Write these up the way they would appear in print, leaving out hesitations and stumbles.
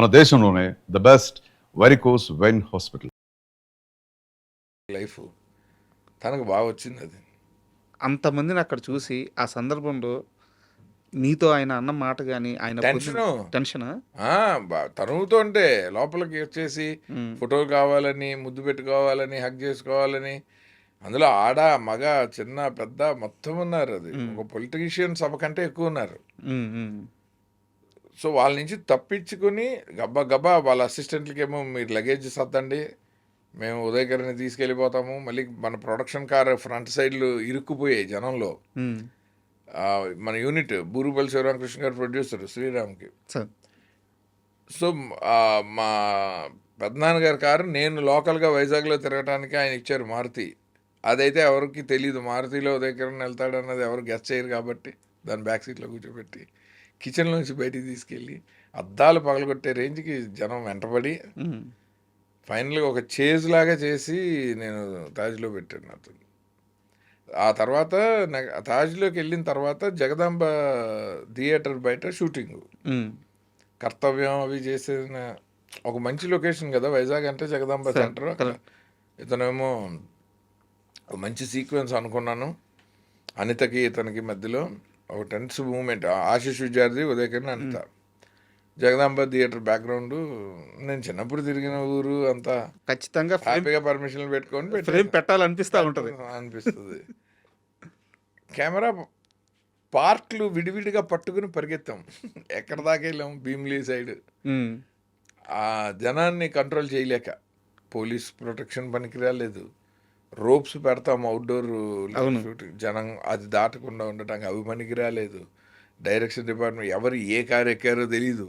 మన దేశంలోనే the best varicose vein hospital. Life తనకు బాగా వచ్చింది అది. అంతమందిని అక్కడ చూసి ఆ సందర్భంలో నీతో ఆయన అన్న మాట కానీ ఆయన టెన్షను టెన్షన్ తనువుతుంటే లోపలికి వచ్చేసి ఫోటోలు కావాలని, ముద్దు పెట్టుకోవాలని, హగ్ చేసుకోవాలని, అందులో ఆడ మగ చిన్న పెద్ద మొత్తం ఉన్నారు. అది ఒక పొలిటీషియన్ సభ కంటే ఎక్కువ ఉన్నారు. సో వాళ్ళ నుంచి తప్పించుకుని గబ్బా గబ్బా వాళ్ళ అసిస్టెంట్లకి ఏమో మీరు లగేజ్ సర్దండి, మేము ఉదయకరని తీసుకెళ్ళిపోతాము. మళ్ళీ మన ప్రొడక్షన్ కార్ ఫ్రంట్ సైడ్లు ఇరుక్కుపోయాయి జనంలో. మన యూనిట్ బూరుపల్లి శివరామకృష్ణ గారు ప్రొడ్యూసర్ శ్రీరామ్కి. సో మా పెద్దనాన్నగారి కారు నేను లోకల్గా వైజాగ్లో తిరగడానికి ఆయన ఇచ్చారు మారుతి. అదైతే ఎవరికి తెలియదు, మారుతిలో ఉదయకరణ వెళ్తాడన్నది ఎవరు గెస్ట్ చేయరు కాబట్టి దాని బ్యాక్ సీట్లో కూర్చోబెట్టి కిచెన్లోంచి బయటికి తీసుకెళ్ళి అద్దాలు పగలగొట్టే రేంజ్కి జనం వెంటబడి ఫైనల్గా ఒక చేజ్ లాగా చేసి నేను తాజ్లో పెట్టాను అతను. ఆ తర్వాత తాజ్లోకి వెళ్ళిన తర్వాత జగదాంబ థియేటర్ బయట షూటింగ్ కర్తవ్యం అవి చేసిన ఒక మంచి లొకేషన్ కదా వైజాగ్ అంటే జగదాంబ సెంటర్. ఇతనేమో ఒక మంచి సీక్వెన్స్ అనుకున్నాను. అనితకి ఇతనికి మధ్యలో ఒక టెన్స్ మూమెంట్, ఆశీష్ విద్యార్థి ఉదయకరణ అనిత. జగదాంబ థియేటర్ బ్యాక్గ్రౌండ్ నేను చిన్నప్పుడు తిరిగిన ఊరు అంతా ఖచ్చితంగా హ్యాపీగా పర్మిషన్లు పెట్టుకొని ఫ్రేమ్ పెట్టాలనిపిస్తూ ఉంటుంది అనిపిస్తుంది. కెమెరా పార్ట్లు విడివిడిగా పట్టుకుని పరిగెత్తాం. ఎక్కడ దాకా వెళ్ళాం, భీమిలీ సైడ్. ఆ జనాన్ని కంట్రోల్ చేయలేక పోలీస్ ప్రొటెక్షన్ పనికి రాలేదు, రోప్స్ పెడతాం అవుట్డోర్ షూటింగ్ జనం అది దాటకుండా ఉండటానికి అవి పనికి రాలేదు. డైరెక్షన్ డిపార్ట్మెంట్ ఎవరు ఏ కారు ఎక్కారో తెలీదు.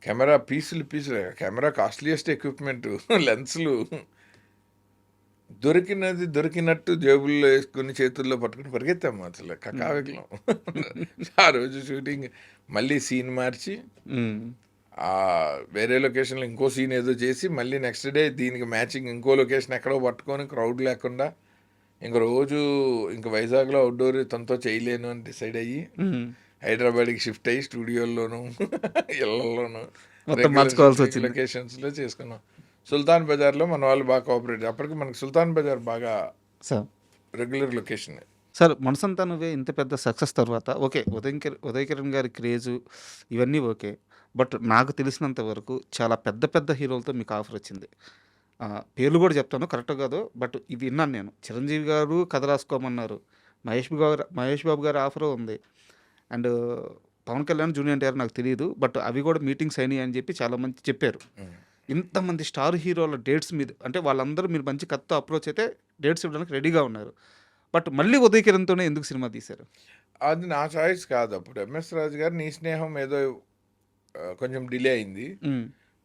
కెమెరా పీసులు కెమెరా కాస్ట్లీయెస్ట్ ఎక్విప్మెంట్, లెన్స్లు దొరికినట్టు జేబుల్లో వేసుకుని చేతుల్లో పట్టుకుని పరిగెత్తాము. అసలు కకావికలం. ఆ రోజు షూటింగ్ మళ్ళీ సీన్ మార్చి వేరే లొకేషన్లో ఇంకో సీన్ ఏదో చేసి మళ్ళీ నెక్స్ట్ డే దీనికి మ్యాచింగ్ ఇంకో లొకేషన్ ఎక్కడో పట్టుకొని క్రౌడ్ లేకుండా ఇంక రోజు ఇంక వైజాగ్లో అవుట్డోర్ తనతో చేయలేను అని డిసైడ్ అయ్యి హైదరాబాద్కి షిఫ్ట్ అయ్యి స్టూడియోల్లోనూ ఇళ్లలోనూ లొకేషన్స్లో చేసుకున్నాం. సుల్తాన్ బజార్లో మన వాళ్ళు బాగా కోఆపరేట్. అప్పటికి మనకి సుల్తాన్ బజార్ బాగా రెగ్యులర్ లొకేషన్. సార్ మనసంతా నువ్వే ఇంత పెద్ద సక్సెస్ తర్వాత ఓకే, ఉదయకిరణ్ గారి క్రేజు ఇవన్నీ ఓకే, బట్ నాకు తెలిసినంత వరకు చాలా పెద్ద పెద్ద హీరోలతో మీకు ఆఫర్ వచ్చింది. పేర్లు కూడా చెప్తాను, కరెక్ట్ కాదు, బట్ ఇది విన్నాను నేను. చిరంజీవి గారు కథ రాసుకోమన్నారు, మహేష్ బాబు గారి ఆఫర్ ఉంది, అండ్ పవన్ కళ్యాణ్ జూనియర్ ఎన్టీఆర్ నాకు తెలియదు, బట్ అవి కూడా మీటింగ్స్ అయినాయి అని చెప్పి చాలామంది చెప్పారు. ఇంతమంది స్టార్ హీరోల డేట్స్ మీద అంటే వాళ్ళందరూ మీరు మంచి కథతో అప్రోచ్ అయితే డేట్స్ ఇవ్వడానికి రెడీగా ఉన్నారు, బట్ మళ్ళీ ఉదయకిరణ్తోనే ఎందుకు సినిమా తీశారు? అది నా చాయిస్ కాదు. అప్పుడు ఎంఎస్ రాజు గారు నీ స్నేహం ఏదో కొంచెం డిలే అయింది.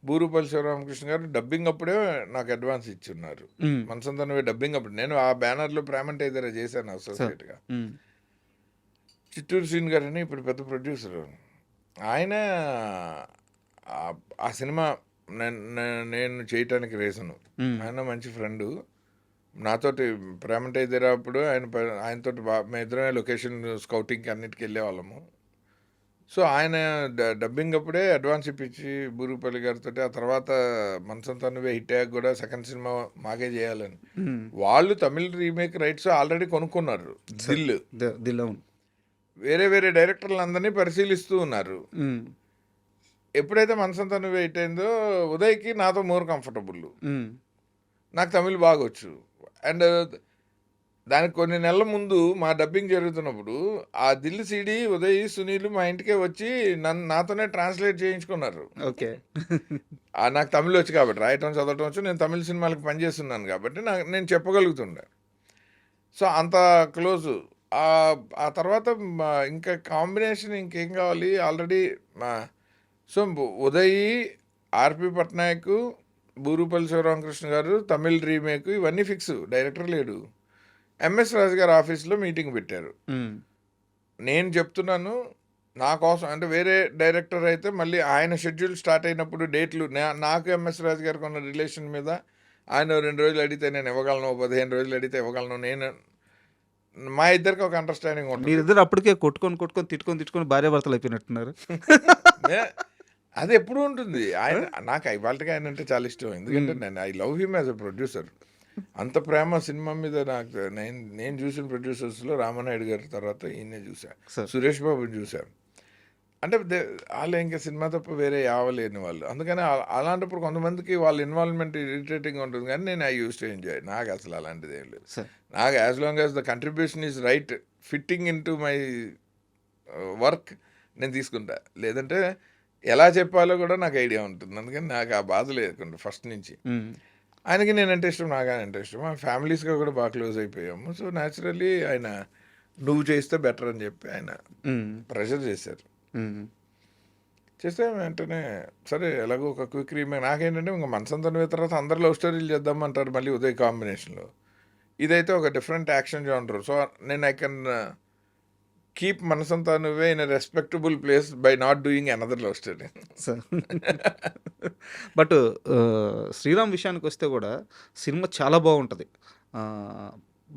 బూరుపల్లి శివరామకృష్ణ గారు డబ్బింగ్ అప్పుడే నాకు అడ్వాన్స్ ఇచ్చున్నారు. మనసంతా డబ్బింగ్ అప్పుడు నేను ఆ బ్యానర్లో ప్రేమంటే ఇద్దరు చేశాను అసోసియేట్గా. చిత్తూరు శ్రీని గారు అని ఇప్పుడు పెద్ద ప్రొడ్యూసర్, ఆయన ఆ సినిమా నేను చేయటానికి రీజను. ఆయన మంచి ఫ్రెండు, నాతోటి ప్రేమంటే ఇద్దరు అప్పుడు ఆయనతో మేము ఇద్దరమే లొకేషన్ స్కౌటింగ్కి అన్నిటికి వెళ్ళేవాళ్ళము. సో ఆయన డబ్బింగ్ అప్పుడే అడ్వాన్స్ ఇప్పించి బూరుపల్లి గారితో, ఆ తర్వాత మనసంతా నువ్వే హిట్ అయ్యాక కూడా సెకండ్ సినిమా మాకే చేయాలని వాళ్ళు తమిళ రీమేక్ రైట్స్ ఆల్రెడీ కొనుక్కున్నారు. దిల్ వేరే వేరే డైరెక్టర్లు అందరినీ పరిశీలిస్తూ ఉన్నారు. ఎప్పుడైతే మనసంతా నువ్వే హిట్ అయిందో ఉదయ్కి నాతో మోర్ కంఫర్టబుల్. నాకు తమిళ్ బాగొచ్చు. అండ్ దానికి కొన్ని నెలల ముందు మా డబ్బింగ్ జరుగుతున్నప్పుడు ఆ దిల్ సిడి ఉదయ్ సునీల్ మా ఇంటికే వచ్చి నాతోనే ట్రాన్స్లేట్ చేయించుకున్నారు. ఓకే, నాకు తమిళ్ వచ్చి కాబట్టి, రాయటం చదవటం వచ్చు, నేను తమిళ సినిమాలకు పనిచేస్తున్నాను కాబట్టి నేను చెప్పగలుగుతుండే. సో అంత క్లోజు. ఆ తర్వాత ఇంకా కాంబినేషన్ ఇంకేం కావాలి ఆల్రెడీ. సో ఉదయ్, ఆర్పి పట్నాయక్, బూరుపల్లి శివరామకృష్ణ గారు తమిళ్ రీమేక్ ఇవన్నీ ఫిక్స్, డైరెక్టర్ లేడు. ఎంఎస్ రాజు గారు ఆఫీస్లో మీటింగ్ పెట్టారు. నేను చెప్తున్నాను నా కోసం, అంటే వేరే డైరెక్టర్ అయితే మళ్ళీ ఆయన షెడ్యూల్ స్టార్ట్ అయినప్పుడు డేట్లు నాకు ఎంఎస్ రాజు గారికి ఉన్న రిలేషన్ మీద ఆయన 2 రోజులు అడిగితే నేను ఇవ్వగలను, 15 రోజులు అడిగితే ఇవ్వగలను. నేను మా ఇద్దరికి ఒక అండర్స్టాండింగ్ ఉంటుంది. మీరిద్దరు అప్పటికే కొట్టుకొని తిట్టుకొని భార్యాభర్తలు అయిపోయినట్టున్నారు. అది ఎప్పుడు ఉంటుంది. ఆయన నాకు ఇవాళకి ఆయన అంటే చాలా ఇష్టం. ఎందుకంటే నేను I love him as a producer. అంత ప్రేమ సినిమా మీద నాకు నేను చూసిన ప్రొడ్యూసర్స్లో రామానాయుడు గారి తర్వాత ఈయనే చూసా, సార్. సురేష్ బాబుని చూశాను. అంటే వాళ్ళు ఇంకా సినిమా తప్ప వేరే యావలేని వాళ్ళు. అందుకని అలాంటప్పుడు కొంతమందికి వాళ్ళ ఇన్వాల్వ్మెంట్ ఇరిటేటింగ్గా ఉంటుంది, కానీ నేను ఐ యూస్ టు ఎంజాయ్. నాకు అసలు అలాంటిది ఏం లేదు. సార్. నాకు as long as the contribution is right fitting in to my work నేను తీసుకుంటా. లేదంటే ఎలా చెప్పాలో కూడా నాకు ఐడియా ఉంటుంది. అందుకని నాకు ఆ బాధ లేకుండా ఫస్ట్ నుంచి. ఆయనకి నేనంటే ఇష్టం, నాకు ఆయన అంటే ఇష్టం. మా ఫ్యామిలీస్గా కూడా బాగా క్లోజ్ అయిపోయాము. సో న్యాచురల్లీ ఆయన నువ్వు చేస్తే బెటర్ అని చెప్పి ఆయన ప్రెషర్ చేశారు. చేస్తే వెంటనే సరే ఎలాగో ఒక క్విక్ రీమేక్. నాకేంటంటే ఇంకా మనసంతా నువ్వే తర్వాత అందరు లవ్ స్టోరీలు చేద్దామంటారు మళ్ళీ ఉదయ్ కాంబినేషన్లో. ఇదైతే ఒక డిఫరెంట్ యాక్షన్ జానర్. సో నేను I can keep Manasantha Nuvve in a respectable place by not doing another love story. Sir but Sriram విషయానికి వస్తే కూడా సినిమా చాలా బాగుంటుంది.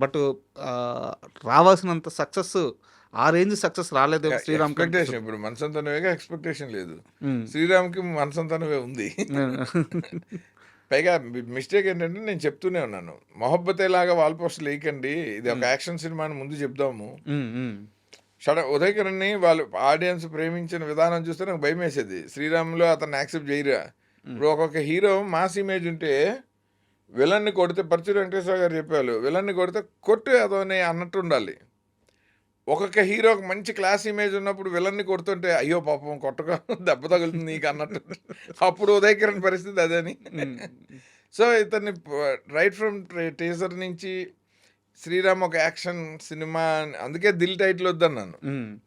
బట్ రావాల్సినంత సక్సెస్ ఆ రేంజ్ సక్సెస్ రాలేదు శ్రీరామ్. ఎక్స్పెక్టేషన్ ఇప్పుడు మనసంతా నువ్వేగా ఎక్స్పెక్టేషన్ లేదు. శ్రీరామ్కి మనసంతా నువ్వే ఉంది. పైగా మిస్టేక్ ఏంటంటే నేను చెప్తూనే ఉన్నాను, మొహబ్బతే లాగా వాల్ పోస్టర్లు వేయకండి, ఇది ఒక యాక్షన్ సినిమా అని ముందు చెప్దాము. ఉదయ్ కిరణ్ని వాళ్ళు ఆడియన్స్ ప్రేమించిన విధానం చూస్తే నాకు భయం వేసేది. శ్రీరామ్లో అతన్ని యాక్సెప్ట్ చేయరా. ఇప్పుడు ఒక్కొక్క హీరో మాస్ ఇమేజ్ ఉంటే విలన్ని కొడితే, పరచూరి వెంకటేశ్వర గారు చెప్పారు, విలన్ని కొడితే కొట్టు అదోని అన్నట్టు ఉండాలి. ఒక్కొక్క హీరోకి మంచి క్లాస్ ఇమేజ్ ఉన్నప్పుడు విలన్ని కొడుతుంటే అయ్యో పాపం కొట్టగా దెబ్బ తగులుతుంది నీకు అన్నట్టు. అప్పుడు ఉదయ్ కిరణ్ పరిస్థితి అదని. సో ఇతన్ని రైట్ ఫ్రమ్ టీజర్ నుంచి శ్రీరామ్ ఒక యాక్షన్ సినిమా, అందుకే దిల్ టైటిల్ వద్దన్నాను.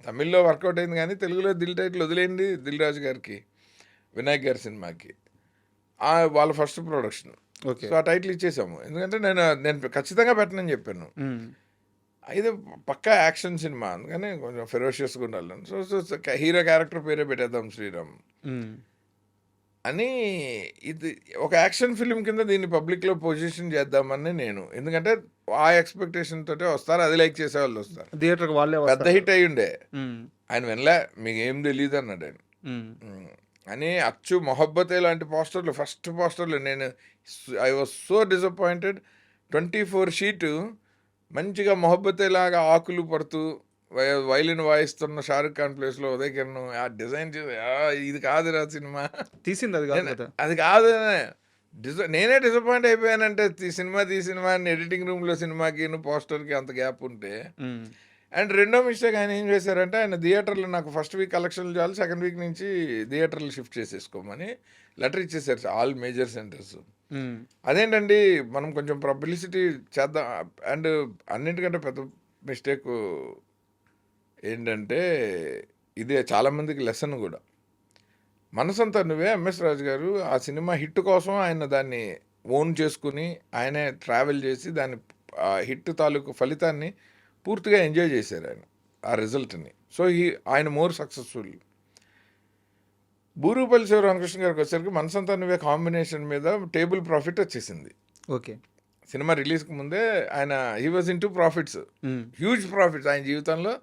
తమిళ్లో వర్కౌట్ అయింది కానీ తెలుగులో దిల్ టైటిల్ వదిలేయండి. దిల్ రాజు గారికి, వినాయక్ గారి సినిమాకి వాళ్ళ ఫస్ట్ ప్రొడక్షన్. సో ఆ టైటిల్ ఇచ్చేసాము. ఎందుకంటే నేను ఖచ్చితంగా పెట్టనని చెప్పాను. అయితే పక్కా యాక్షన్ సినిమా, అందుకని కొంచెం ఫెరోషియస్గా ఉండాలి. సో హీరో క్యారెక్టర్ పేరే పెట్టేద్దాం శ్రీరామ్ అని. ఇది ఒక యాక్షన్ ఫిల్మ్ కింద దీన్ని పబ్లిక్లో పొజిషన్ చేద్దామని నేను, ఎందుకంటే ఆ ఎక్స్పెక్టేషన్ తోటే వస్తారు, అది లైక్ చేసే వాళ్ళు వస్తారు. థియేటర్కి వాళ్ళే పెద్ద హిట్ అయ్యి ఉండే ఆయన వినలే, మీకు ఏం తెలియదు అన్నాడు ఆయన అని. అచ్చు మొహబ్బతే లాంటి పోస్టర్లు, ఫస్ట్ పోస్టర్లు నేను I was so disappointed. 24 sheet మంచిగా మొహబ్బతే లాగా ఆకులు పడుతూ వైలిన్ వాయిస్తున్న షారుఖ్ ఖాన్ ప్లేస్లో ఉదయ్ కిరణ్ ఆ డిజైన్ చేసి ఇది కాదురా సినిమా తీసింది, అది కాదు. నేనే డిసప్పాయింట్ అయిపోయానంటే ఈ సినిమా ఎడిటింగ్ రూమ్లో సినిమాకి పోస్టర్కి అంత గ్యాప్ ఉంటే. అండ్ రెండో మిస్టేక్ ఆయన ఏం చేశారంటే, ఆయన థియేటర్లు నాకు ఫస్ట్ వీక్ కలెక్షన్లు చాలు, సెకండ్ వీక్ నుంచి థియేటర్లు షిఫ్ట్ చేసేసుకోమని లెటర్ ఇచ్చేసారు ఆల్ మేజర్ సెంటర్స్. అదేంటండి మనం కొంచెం పబ్లిసిటీ చేద్దాం. అండ్ అన్నింటికంటే పెద్ద మిస్టేక్ ఏంటంటే, ఇదే చాలామందికి లెసన్ కూడా. మనసంతా నువ్వే ఎంఎస్ రాజు గారు ఆ సినిమా హిట్ కోసం ఆయన దాన్ని ఓన్ చేసుకుని ఆయనే ట్రావెల్ చేసి దాని హిట్ తాలూకు ఫలితాన్ని పూర్తిగా ఎంజాయ్ చేశారు ఆయన, ఆ రిజల్ట్ని. సో ఆయన మోర్ సక్సెస్ఫుల్. బూరుగుపల్లి శివరామకృష్ణ గారికి వచ్చేసరికి మనసంతా నువ్వే కాంబినేషన్ మీద టేబుల్ ప్రాఫిట్ వచ్చేసింది. ఓకే, సినిమా రిలీజ్కి ముందే ఆయన he was in to profits, huge profits ఆయన జీవితంలో.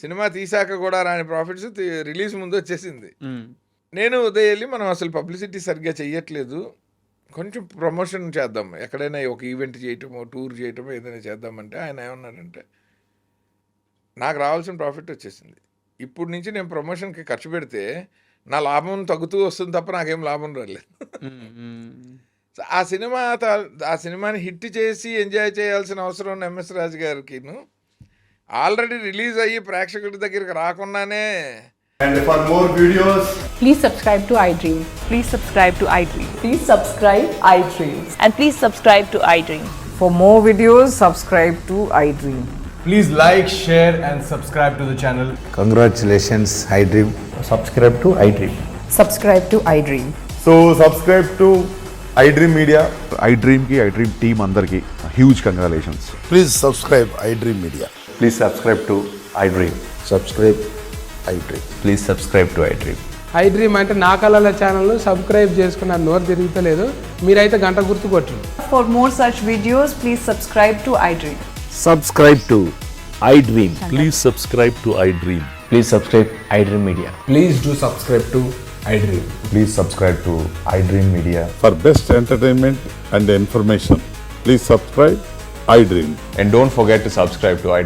సినిమా తీసాక కూడా రాని ప్రాఫిట్స్ రిలీజ్ ముందు వచ్చేసింది. నేను ఉదయం వెళ్ళి మనం అసలు పబ్లిసిటీ సరిగ్గా చెయ్యట్లేదు, కొంచెం ప్రమోషన్ చేద్దాం, ఎక్కడైనా ఒక ఈవెంట్ చేయటమో టూర్ చేయటమో ఏదైనా చేద్దామంటే ఆయన ఏమన్నాడంటే, నాకు రావాల్సిన ప్రాఫిట్ వచ్చేసింది, ఇప్పుడు నుంచి నేను ప్రమోషన్కి ఖర్చు పెడితే నా లాభం తగ్గుతూ వస్తుంది తప్ప నాకేం లాభం రాలేదు. ఆ సినిమాని హిట్ చేసి ఎంజాయ్ చేయాల్సిన అవసరం ఉన్న ఎంఎస్ రాజు గారికి ఆల్రెడీ రిలీజ్ అయ్యి ప్రేక్షకుడి దగ్గరికి రాకుండానే. And for more videos, please subscribe to iDream. Please subscribe to iDream. Please subscribe iDream. And please subscribe to iDream. For more videos, subscribe to iDream. please like, share and subscribe to the channel. Congratulations, iDream. Subscribe to iDream. Subscribe to iDream. So subscribe to iDream Media. iDream team అందరికి huge congratulations. Please subscribe iDream Media. Please subscribe to iDream. Subscribe iDream. Please subscribe to iDream. iDream అంటే నా కళల ఛానల్ను subscribe చేసుకున్న నోరు తిరుగుతలేదు, మీరైతే గంట గుర్తు కొట్టండి. For more such videos, please subscribe to iDream. Subscribe to iDream. Please subscribe to iDream. Please subscribe iDream Media. Please do subscribe to iDream. Please subscribe to iDream Media. For best entertainment and information, please subscribe iDream. And don't forget to subscribe to iDream.